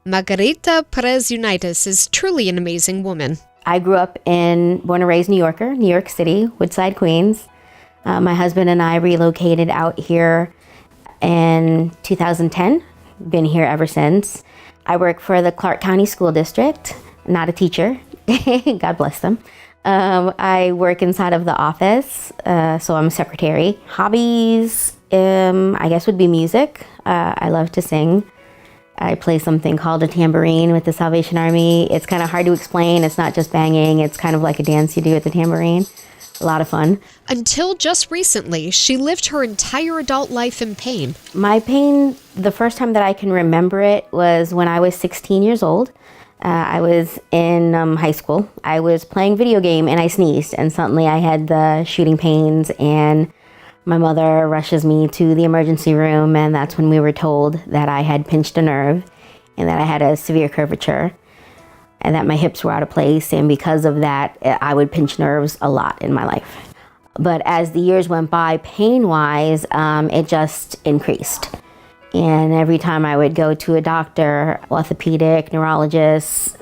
Margarita Perez-Yunitis is truly an amazing woman. I grew up born and raised New Yorker, New York City, Woodside, Queens. My husband and I relocated out here in 2010. Been here ever since. I work for the Clark County School District, not a teacher. God bless them. I work inside of the office, so I'm a secretary. Hobbies, I guess would be music. I love to sing. I play something called a tambourine with the Salvation Army. It's kind of hard to explain. It's not just banging. It's kind of like a dance you do with the tambourine. A lot of fun. Until just recently, she lived her entire adult life in pain. My pain, the first time that I can remember it was when I was 16 years old. I was in high school. I was playing video game and I sneezed, and suddenly I had the shooting pains, and my mother rushes me to the emergency room, and that's when we were told that I had pinched a nerve and that I had a severe curvature and that my hips were out of place. And because of that, I would pinch nerves a lot in my life. But as the years went by, pain-wise, it just increased. And every time I would go to a doctor, orthopedic, neurologist,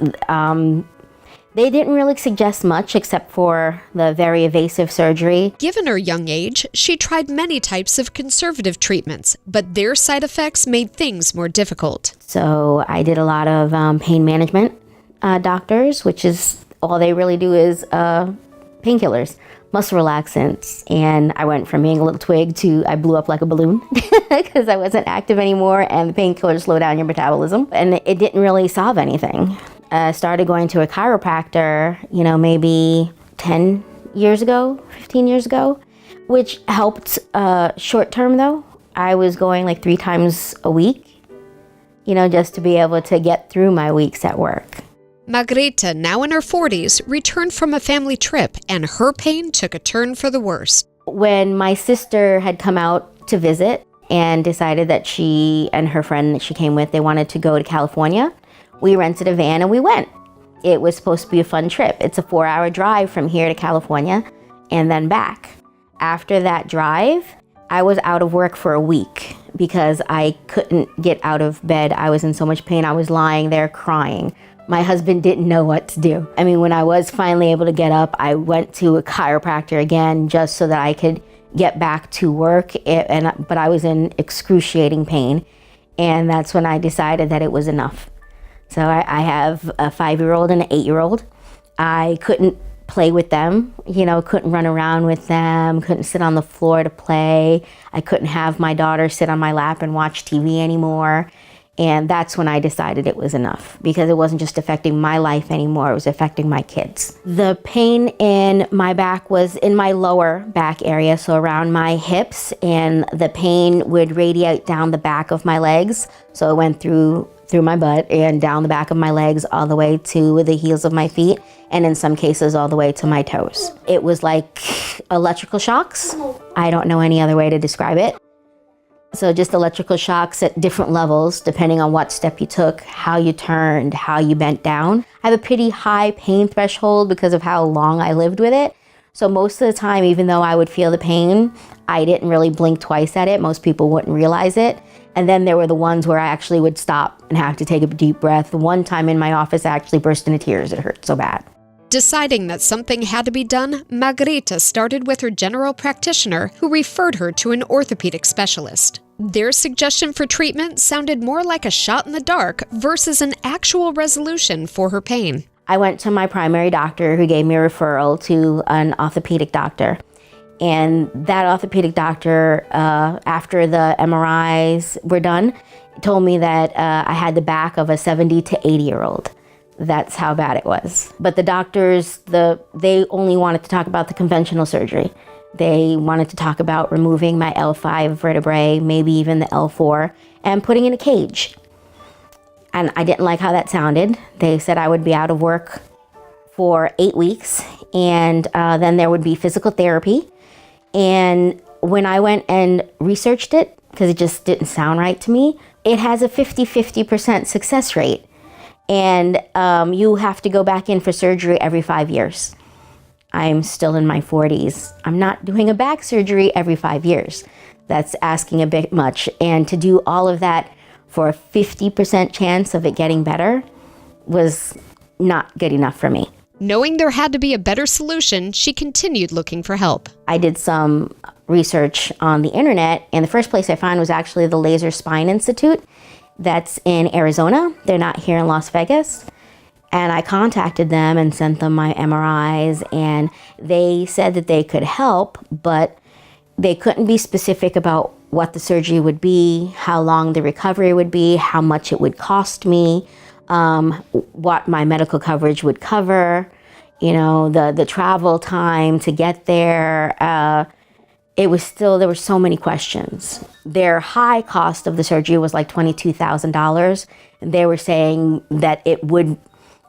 they didn't really suggest much except for the very invasive surgery. Given her young age, she tried many types of conservative treatments, but their side effects made things more difficult. So I did a lot of pain management doctors, which is all they really do is painkillers, muscle relaxants. And I went from being a little twig to I blew up like a balloon because I wasn't active anymore, and the painkillers slow down your metabolism. And it didn't really solve anything. Started going to a chiropractor, maybe 10 years ago, 15 years ago, which helped short term though. I was going like 3 times a week, just to be able to get through my weeks at work. Margarita, now in her 40s, returned from a family trip, and her pain took a turn for the worse. When my sister had come out to visit and decided that she and her friend that she came with, they wanted to go to California, we rented a van and we went. It was supposed to be a fun trip. It's a 4-hour drive from here to California and then back. After that drive, I was out of work for a week because I couldn't get out of bed. I was in so much pain. I was lying there crying. My husband didn't know what to do. I mean, when I was finally able to get up, I went to a chiropractor again just so that I could get back to work. But I was in excruciating pain. And that's when I decided that it was enough. So I have a 5-year-old and an 8-year-old. I couldn't play with them, couldn't run around with them, couldn't sit on the floor to play. I couldn't have my daughter sit on my lap and watch TV anymore. And that's when I decided it was enough, because it wasn't just affecting my life anymore, it was affecting my kids. The pain in my back was in my lower back area, so around my hips, and the pain would radiate down the back of my legs. So it went through my butt and down the back of my legs all the way to the heels of my feet, and in some cases all the way to my toes. It was like electrical shocks. I don't know any other way to describe it. So just electrical shocks at different levels, depending on what step you took, how you turned, how you bent down. I have a pretty high pain threshold because of how long I lived with it. So most of the time, even though I would feel the pain, I didn't really blink twice at it. Most people wouldn't realize it. And then there were the ones where I actually would stop and have to take a deep breath. One time in my office, I actually burst into tears. It hurt so bad. Deciding that something had to be done, Margarita started with her general practitioner, who referred her to an orthopedic specialist. Their suggestion for treatment sounded more like a shot in the dark versus an actual resolution for her pain. I went to my primary doctor, who gave me a referral to an orthopedic doctor. And that orthopedic doctor, after the MRIs were done, told me that I had the back of a 70 to 80-year-old. That's how bad it was. But the doctors, they only wanted to talk about the conventional surgery. They wanted to talk about removing my L5 vertebrae, maybe even the L4, and putting in a cage. And I didn't like how that sounded. They said I would be out of work for 8 weeks, and then there would be physical therapy. And when I went and researched it, because it just didn't sound right to me, it has a 50% success rate. And you have to go back in for surgery every 5 years. I'm still in my 40s. I'm not doing a back surgery every 5 years. That's asking a bit much. And to do all of that for a 50% chance of it getting better was not good enough for me. Knowing there had to be a better solution, she continued looking for help. I did some research on the internet, and the first place I found was actually the Laser Spine Institute that's in Arizona. They're not here in Las Vegas. And I contacted them and sent them my MRIs, and they said that they could help, but they couldn't be specific about what the surgery would be, how long the recovery would be, how much it would cost me, what my medical coverage would cover, the travel time to get there. There were so many questions. Their high cost of the surgery was like $22,000. And they were saying that it would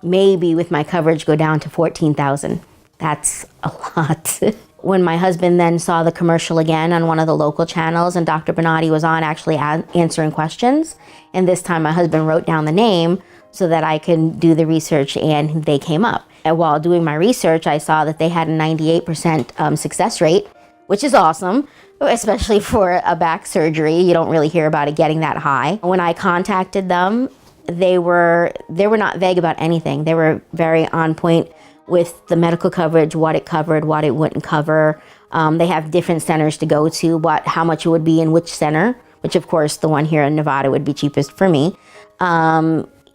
maybe with my coverage go down to $14,000. That's a lot. When my husband then saw the commercial again on one of the local channels and Dr. Bonatti was on actually answering questions, and this time my husband wrote down the name so that I can do the research, and they came up. And while doing my research, I saw that they had a 98% success rate, which is awesome, especially for a back surgery. You don't really hear about it getting that high. When I contacted them, they were not vague about anything. They were very on point with the medical coverage, what it covered, what it wouldn't cover. They have different centers to go to, how much it would be in which center, which of course the one here in Nevada would be cheapest for me.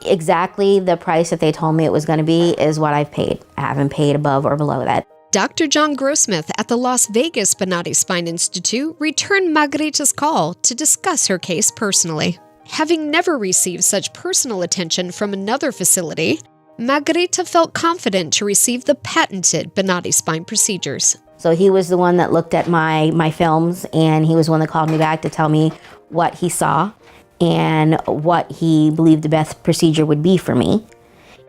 Exactly the price that they told me it was going to be is what I've paid. I haven't paid above or below that. Dr. John Grossmith at the Las Vegas Bonatti Spine Institute returned Margarita's call to discuss her case personally. Having never received such personal attention from another facility, Margarita felt confident to receive the patented Bonatti spine procedures. So he was the one that looked at my films, and he was the one that called me back to tell me what he saw and what he believed the best procedure would be for me,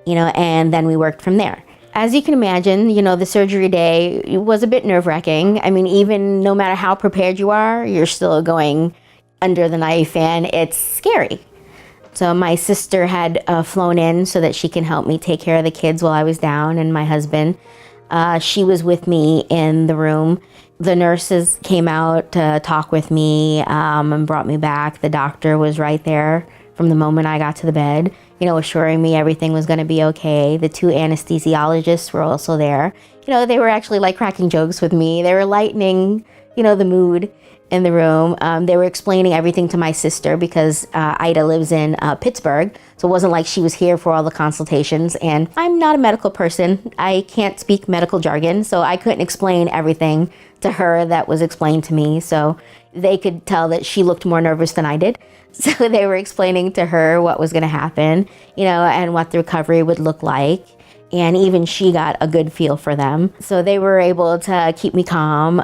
and then we worked from there. As you can imagine, the surgery day was a bit nerve-wracking. I mean, even no matter how prepared you are, you're still going under the knife, and it's scary. So my sister had flown in so that she can help me take care of the kids while I was down, and my husband. She was with me in the room. The nurses came out to talk with me and brought me back. The doctor was right there from the moment I got to the bed, assuring me everything was going to be okay. The two anesthesiologists were also there. They were actually like cracking jokes with me. They were lightening, the mood in the room. They were explaining everything to my sister because Ida lives in Pittsburgh. So it wasn't like she was here for all the consultations. And I'm not a medical person. I can't speak medical jargon, so I couldn't explain everything to her that was explained to me. So they could tell that she looked more nervous than I did. So they were explaining to her what was going to happen, and what the recovery would look like. And even she got a good feel for them. So they were able to keep me calm.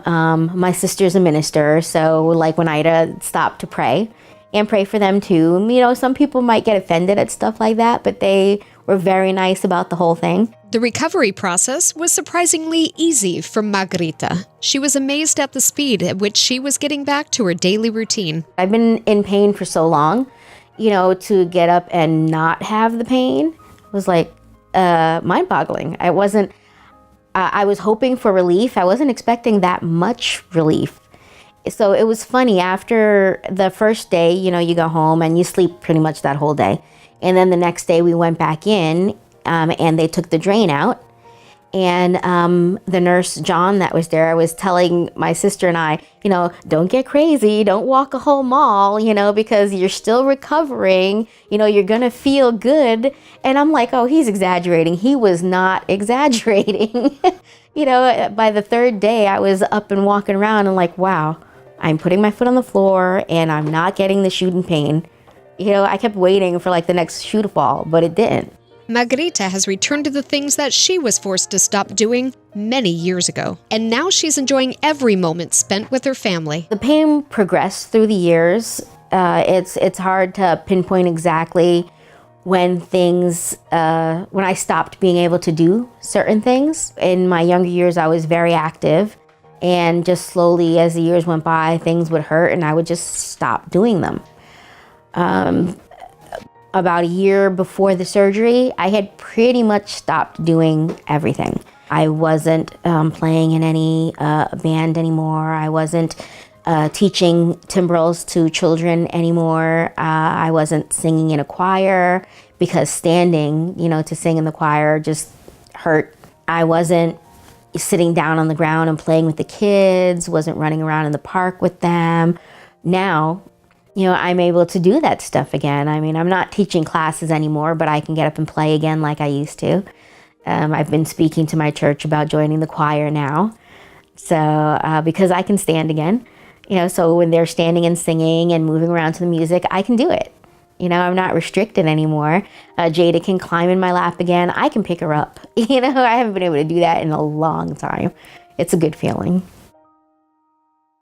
My sister's a minister, so like when Ida stopped to pray, and pray for them too. Some people might get offended at stuff like that, but they were very nice about the whole thing. The recovery process was surprisingly easy for Margarita. She was amazed at the speed at which she was getting back to her daily routine. I've been in pain for so long, to get up and not have the pain was like mind-boggling. I was hoping for relief. I wasn't expecting that much relief. So it was funny. After the first day, you go home and you sleep pretty much that whole day. And then the next day we went back in and they took the drain out. And the nurse, John, that was there, was telling my sister and I, don't get crazy. Don't walk a whole mall, because you're still recovering. You're going to feel good. And I'm like, oh, he's exaggerating. He was not exaggerating. By the third day, I was up and walking around and like, wow, I'm putting my foot on the floor and I'm not getting the shooting pain. I kept waiting for like the next shoe to fall, but it didn't. Margarita has returned to the things that she was forced to stop doing many years ago, and now she's enjoying every moment spent with her family. The pain progressed through the years. It's hard to pinpoint exactly when I stopped being able to do certain things. In my younger years, I was very active, and just slowly as the years went by, things would hurt and I would just stop doing them. About a year before the surgery, I had pretty much stopped doing everything. I wasn't playing in any band anymore. I wasn't teaching timbrels to children anymore. I wasn't singing in a choir because standing, to sing in the choir just hurt. I wasn't sitting down on the ground and playing with the kids, wasn't running around in the park with them. Now, I'm able to do that stuff again. I mean, I'm not teaching classes anymore, but I can get up and play again like I used to. I've been speaking to my church about joining the choir now. So, because I can stand again, so when they're standing and singing and moving around to the music, I can do it. I'm not restricted anymore. Jada can climb in my lap again. I can pick her up. I haven't been able to do that in a long time. It's a good feeling.